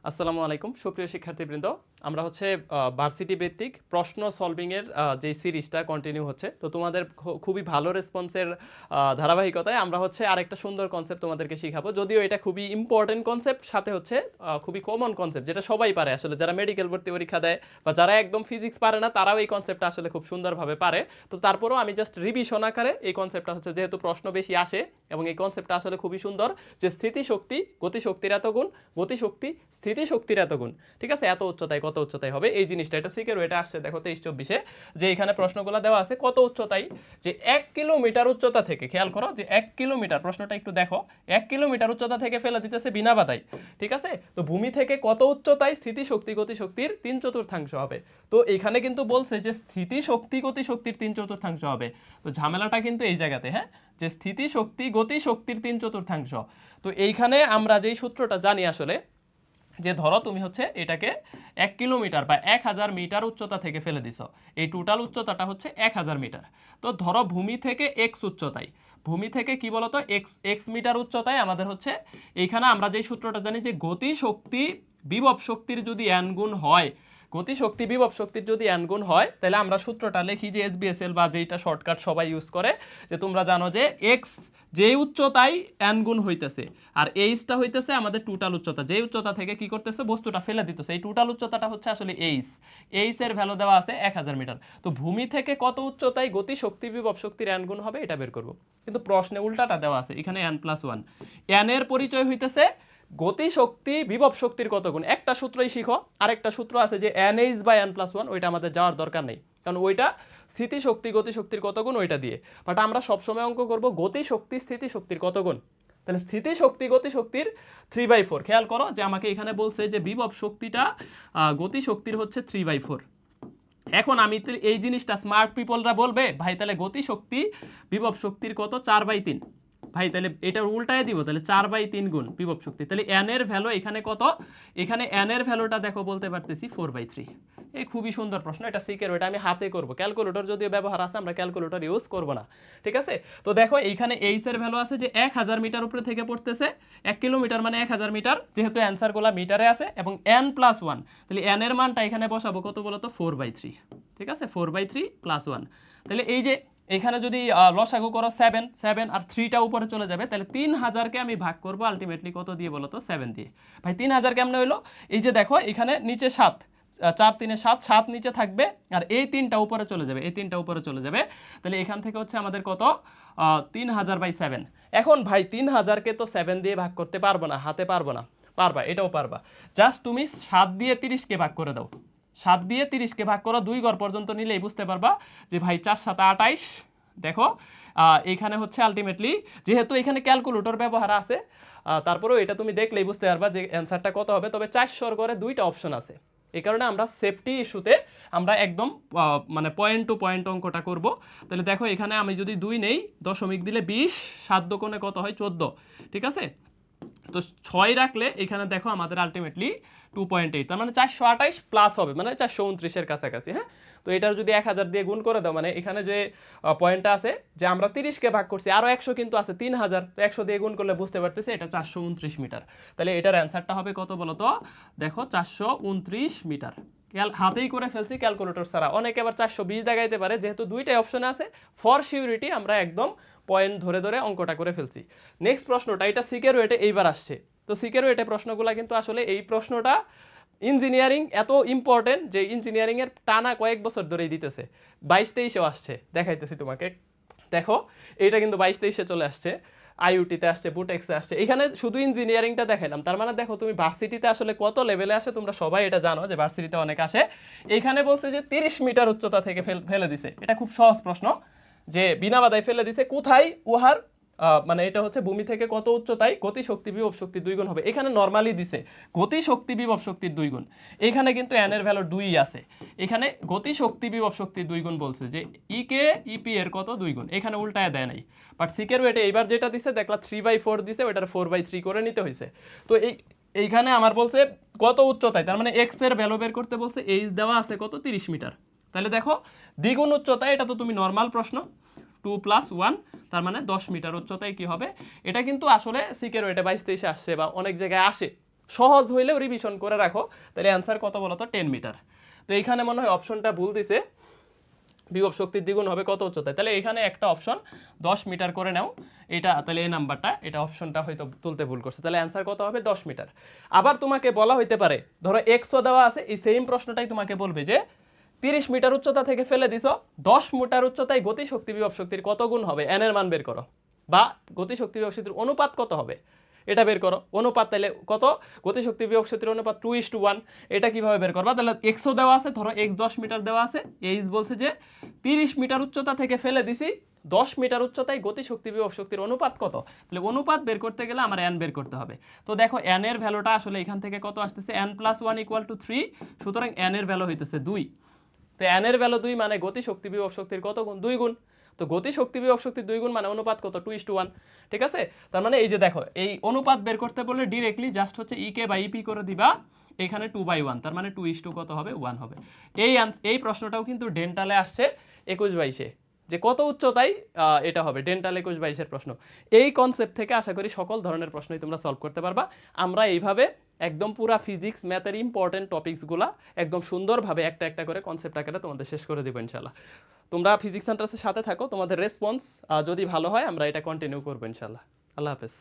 আসসালামু আলাইকুম সুপ্রিয় শিক্ষার্থীবৃন্দ, আমরা হচ্ছে ভার্সিটি ভিত্তিক প্রশ্ন সলভিং এর যে সিরিজটা কন্টিনিউ হচ্ছে। তো তোমাদের খুবই ভালো রেসপন্সের ধারাবাহিকতায় আমরা হচ্ছে আরেকটা সুন্দর কনসেপ্ট তোমাদেরকে শিখাবো। যদিও এটা খুবই ইম্পর্টেন্ট কনসেপ্ট, সাথে হচ্ছে খুবই কমন কনসেপ্ট, যেটা সবাই পারে আসলে। যারা মেডিকেল ভর্তি পরীক্ষা দেয় বা যারা একদম ফিজিক্স পারে না, তারাও এই কনসেপ্টটা আসলে খুব সুন্দরভাবে পারে। তো তারপরেও আমি জাস্ট রিভিশন আকারে এই কনসেপ্টটা হচ্ছে, যেহেতু প্রশ্ন বেশি আসে এবং এই কনসেপ্টটা আসলে খুবই সুন্দর, যে স্থিতিশক্তি গতিশক্তির এত গুণ, গতিশক্তি স্থিতিশক্তির এত গুণ। ঠিক আছে, এত উচ্চতায় কত উচ্চতায় হবে এই জিনিসটা, এটা সিকের এটা আসছে দেখো 23-24-এ, যে এখানে প্রশ্নগুলো দেওয়া আছে কত উচ্চতায়, যে 1 কিলোমিটার উচ্চতা থেকে, খেয়াল করো যে 1 কিলোমিটার, প্রশ্নটা একটু দেখো, 1 কিলোমিটার উচ্চতা থেকে ফেলে দিতেছে বিনা বাধায়। ঠিক আছে, তো ভূমি থেকে কত উচ্চতায় স্থিতিশক্তি গতিশক্তির 3/4 হবে। তো এখানে কিন্তু বলছে যে স্থিতিশক্তি গতিশক্তির 3/4 হবে। তো ঝামেলাটা কিন্তু এই জায়গাতে, হ্যাঁ, যে স্থিতিশক্তি গতিশক্তির 3/4। তো এইখানে আমরা যেই সূত্রটা জানি আসলে, যে ধরো তুমি হচ্ছে এটাকে 1 কিলোমিটার বা 1000 মিটার উচ্চতা থেকে ফেলে দিছো, এই টোটাল উচ্চতাটা হচ্ছে 1000 মিটার। তো ধরো ভূমি থেকে এক্স উচ্চতায়, ভূমি থেকে কি বলতো এক্স এক্স মিটার উচ্চতায় আমাদের হচ্ছে, এইখানে আমরা যেই সূত্রটা জানি যে গতিশক্তি বিভব শক্তির যদি n গুণ হয়, গতিশক্তি বিভব শক্তির যদি n গুণ হয়, তাহলে আমরা সূত্রটা লিখি যে SBSL বা যেটা শর্টকাট সবাই ইউজ করে, যে তোমরা জানো যে এক্স যে উচ্চতায় n গুণ হইতেছে, আর এইচটা হইতেছে আমাদের টোটাল উচ্চতা, যে উচ্চতা থেকে কি করতেছে বস্তুটা ফেলে দিতেছে, এই টোটাল উচ্চতাটা হচ্ছে আসলে এইচ। এইচ এর ভ্যালু দেওয়া আছে 1000 মিটার। তো ভূমি থেকে কত উচ্চতায় গতিশক্তি বিভব শক্তির n গুণ হবে এটা বের করব, কিন্তু প্রশ্নে উল্টাটা দেওয়া আছে, এখানে n+1। n এর পরিচয় হইতেছে গতিশক্তি বিভব শক্তির কত গুণ। একটা সূত্রই শিখো, আরেকটা সূত্র আছে যে NH/n+1, ওইটা আমাদের যাওয়ার দরকার নেই, কারণ ওইটা স্থিতিশক্তি গতিশক্তির কত গুণ ওইটা দিয়ে। বাট আমরা সবসময় অঙ্ক করব গতিশক্তি স্থিতিশক্তির কত গুণ। তাহলে স্থিতিশক্তি গতিশক্তির 3/4। খেয়াল করো যে আমাকে এখানে বলছে যে বিভব শক্তিটা গতিশক্তির হচ্ছে 3/4। এখন আমি এই জিনিসটা স্মার্ট পিপলরা বলবে, ভাই তাহলে গতিশক্তি বিভব শক্তির কত 4/3। ভাই তাহলে এটা উল্টায় দিব, তাহলে 4/3 গুণ বিভব শক্তি, তাহলে n এর ভ্যালু এখানে কত, এখানে n এর ভ্যালুটা দেখো বলতে পারতেছি 4/3। এই খুবই সুন্দর প্রশ্ন, এটা সিকের, এটা আমি হাতে করব, ক্যালকুলেটর যদিও ব্যবহার আছে, আমরা ক্যালকুলেটর ইউজ করব না। ঠিক আছে, তো দেখো এইখানে এইচ এর ভ্যালু আছে যে 1000 মিটার উপরে থেকে পড়তেছে, 1 কিলোমিটার মানে 1000 মিটার, যেহেতু অ্যান্সারগুলো মিটারে আছে, এবং n+1, তাহলে n এর মানটা এখানে বসাবো কত বলতো 4/3। ঠিক আছে, 4/3 + 1, তাহলে এই যে এখানে যদি লসাগু করো 7 7 আর 3টা উপরে চলে যাবে, তাহলে 3000কে আমি ভাগ করব আলটিমেটলি কত দিয়ে বলো তো 7 দিয়ে। ভাই 3000 কেমনে হইলো, এই যে দেখো এখানে নিচে 7, 4 3 7, 7 নিচে থাকবে, আর এই 3টা উপরে চলে যাবে, এই 3টা উপরে চলে যাবে, তাহলে এখান থেকে হচ্ছে আমাদের কত 3000/7। এখন ভাই 3000কে তো 7 দিয়ে ভাগ করতে পারবো না, হাতে পারবো না, পারবা, এটাও পারবা, জাস্ট তুমি 7 দিয়ে 30কে ভাগ করে দাও, 7 দিয়ে 30কে ভাগ করো 2 ঘর পর্যন্ত নিলেই বুঝতে পারবা যে ভাই 4 7 28। দেখো এইখানে হচ্ছে আলটিমেটলি, যেহেতু এখানে ক্যালকুলেটর ব্যবহার আছে, তারপরেও এটা তুমি দেখলেই বুঝতে পারবা যে অ্যান্সারটা কত হবে। তবে 400 করে 2টা অপশন আছে, এই কারণে আমরা সেফটি ইস্যুতে আমরা একদম মানে পয়েন্ট টু পয়েন্ট অঙ্কটা করব। তাহলে দেখো এখানে আমি যদি 2 নেই, দশমিক দিলে 20, 7 দোকানে কত হয় 14। ঠিক আছে, তো 6 রাখলে এখানে দেখো আমাদের আলটিমেটলি 2.8, তার মানে 428 প্লাস হবে, মানে 429-এর কাছাকাছি। হ্যাঁ, তো এটার যদি 1000 দিয়ে গুণ করে দাও, মানে এখানে যে পয়েন্টটা আছে যে আমরা 30কে ভাগ করছি, আরও 100 কিন্তু আছে 3000, তো 100 দিয়ে গুণ করলে বুঝতে পারতেছি এটা 429 মিটার। তাহলে এটার অ্যান্সারটা হবে কত বলো তো, দেখো 429 মিটার। হাতেই করে ফেলছি ক্যালকুলেটর ছাড়া। অনেকে আবার 420 দেখাইতে পারে, যেহেতু দুইটাই অপশনে আছে, ফর সিউরিটি আমরা একদম পয়েন্ট ধরে ধরে অঙ্কটা করে ফেলছি। নেক্সট প্রশ্নটা, এটা সিকের ওয়েটে এইবার আসছে। তো সিকের ওয়েটে প্রশ্নগুলো কিন্তু আসলে, এই প্রশ্নটা ইঞ্জিনিয়ারিং এত ইম্পর্টেন্ট যে ইঞ্জিনিয়ারিংয়ের টানা কয়েক বছর ধরেই দিতেছে, 22-23-এও আসছে, দেখাইতেছি তোমাকে। দেখো এইটা কিন্তু 22-23-এ চলে আসছে, আইইউটিতে আসছে, বুটেক্সে আসছে, এখানে শুধু ইঞ্জিনিয়ারিংটা দেখাইলাম। তার মানে দেখো তুমি ভার্সিটিতে আসলে কত লেভেলে আসে, তোমরা সবাই এটা জানো যে ভার্সিটিতে অনেক আসে। এইখানে বলছে যে 30 মিটার উচ্চতা থেকে ফেলে দিছে, এটা খুব সহজ প্রশ্ন, যে বিনা বাধায় ফেলে দিছে, কোথায় উহার মানে এটা হচ্ছে ভূমি থেকে কত উচ্চতায় গতিশক্তি বিভব শক্তি 2 গুণ হবে। এখানে নরমালি দিছে গতিশক্তি বিভব শক্তির 2 গুণ, এখানে কিন্তু n এর ভ্যালু 2 আছে, এখানে গতিশক্তি বিভব শক্তির 2 গুণ বলছে, যে ই কে ইপি এর কত 2 গুণ, এখানে উল্টায় দেয় নাই। বাট সিকের ওয়েটে এইবার যেটা দিছে দেখলা 3/4 দিছে, ওটার 4/3 করে নিতে হয়েছে। তো এইখানে আমার বলছে কত উচ্চতায়, তার মানে এক্স এর ভ্যালু বের করতে বলছে, এইচ দেওয়া আছে কত 30 মিটার। তাহলে দেখো দ্বিগুণ উচ্চতায়, এটা তো তুমি নর্মাল প্রশ্ন, 2 + 1, তার মানে 10 মিটার উচ্চতায় কি হবে। এটা কিন্তু আসলে সিকের ওয়েটে 22-23-এ আসছে বা অনেক জায়গায় আসে, সহজ হইলেও রিভিশন করে রাখো। তাহলে অ্যান্সার কত বলো তো, 10 মিটার। তো এইখানে মনে হয় অপশনটা ভুল দিছে, বিভব শক্তির দ্বিগুণ হবে কত উচ্চতায়। তাহলে এখানে একটা অপশন 10 মিটার করে নাও, এটা তাহলে এই নাম্বারটা, এটা অপশনটা হয়তো তুলতে ভুল করছে। তাহলে অ্যান্সার কত হবে, 10 মিটার। আবার তোমাকে বলা হইতে পারে, ধরো এক্সও দেওয়া আছে, এই সেম প্রশ্নটাই তোমাকে বলবে যে 30 মিটার উচ্চতা থেকে ফেলে দিছো, 10 মিটার উচ্চতায় গতিশক্তি বিভব শক্তির কত গুণ হবে, এন এর মান বের করো, বা গতিশক্তি বিভব শক্তির অনুপাত কত হবে এটা বের করো। অনুপাত তাহলে কত, গতিশক্তি বিভব শক্তির অনুপাত 2:1। এটা কিভাবে বের করবা, তাহলে এক্সও দেওয়া আছে, ধরো এক্স 10 মিটার দেওয়া আছে, এইচ বলছে যে 30 মিটার উচ্চতা থেকে ফেলে দিছি, 10 মিটার উচ্চতায় গতিশক্তি বিভব শক্তির অনুপাত কত। তাহলে অনুপাত বের করতে গেলে আমার এন বের করতে হবে। তো দেখো এন এর ভ্যালুটা আসলে এখান থেকে কত আসতেছে, n+1 = 3, সুতরাং এন এর ভ্যালু হইতেছে 2। তো এন এর ভ্যালু 2 মানে গতিশক্তি বিভব শক্তির কত গুণ, 2 গুণ। তো গতিশক্তি বিভব শক্তির 2 গুণ মানে অনুপাত কত, 2:1। ঠিক আছে, তার মানে এই যে দেখো, এই অনুপাত বের করতে বললে ডিরেক্টলি জাস্ট হচ্ছে ইকে বাই ইপি করে দিবা, এখানে 2/1, তার মানে 2:2 কত হবে, 1 হবে। এই প্রশ্নটাও কিন্তু ডেন্টালে আসছে 21-22-এ, যে কত উচ্চতায় এটা হবে, ডেন্টাল 21-22-এর প্রশ্ন। এই কনসেপ্ট থেকে আশা করি সকল ধরনের প্রশ্নই তোমরা সলভ করতে পারবা। আমরা এইভাবে একদম পুরা ফিজিক্স ম্যাথের ইম্পর্টেন্ট টপিকসগুলা একদম সুন্দরভাবে একটা একটা করে কনসেপ্ট আকারে তোমাদের শেষ করে দেবো ইনশাল্লাহ। তোমরা ফিজিক্স সেন্টারের সাথে থাকো, তোমাদের রেসপন্স যদি ভালো হয় আমরা এটা কন্টিনিউ করবো ইনশাল্লাহ। আল্লাহ হাফেজ।